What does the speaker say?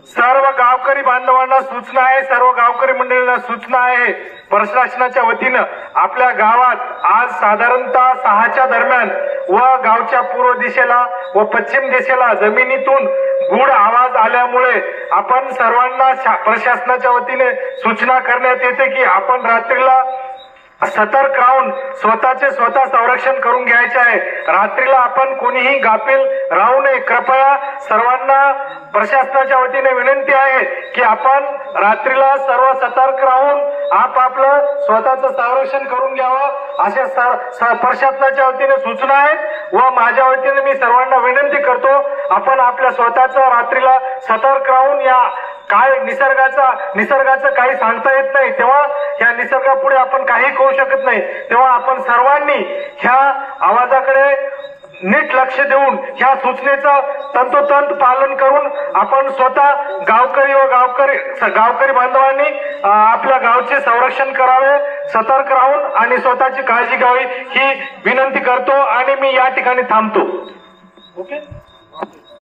सर्व गावकरी बांधवांना सूचना आहे, सर्व गावकरी मंडळींना सूचना आहे, प्रशासनाच्या वतीनं आपल्या गावात आज साधारणतः 6च्या दरम्यान व गावच्या पूर्व दिशेला व पश्चिम दिशेला जमिनीतून गूढ आवाज आल्यामुळे आपण सर्वांना प्रशासनाच्या वतीने सूचना करण्यात येते की आपण रात्रीला सतर्क राहून स्वतः संरक्षण करून घ्यायचे आहे। रात्रीला आपण कोणीही गाफील राहू नये। कृपया सर्वांना प्रशासनाच्या वतीने विनंती आहे की आपण रात्रीला सर्व सतर्क राहून आपलं स्वतःचं संरक्षण करून घ्यावं अशा प्रशासनाच्या वतीने सूचना आहेत व माझ्या वतीने मी सर्वांना विनंती करतो आपण आपल्या स्वतःचं रात्रीला सतर्क राहून या काय निसर्गाचं काही सांगता येत नाही, तेव्हा या निसर्गापुढे आपण काही करू शकत नाही, तेव्हा आपण सर्वांनी ह्या आवाजाकडे नीट लक्ष देऊन ह्या सूचनेचं तंतोतंत पालन करून आपण स्वतः गावकरी बांधवांनी आपल्या गावचे संरक्षण करावे, सतर्क राहून आणि स्वतःची काळजी घ्यावी ही विनंती करतो आणि मी या ठिकाणी थांबतो। ओके।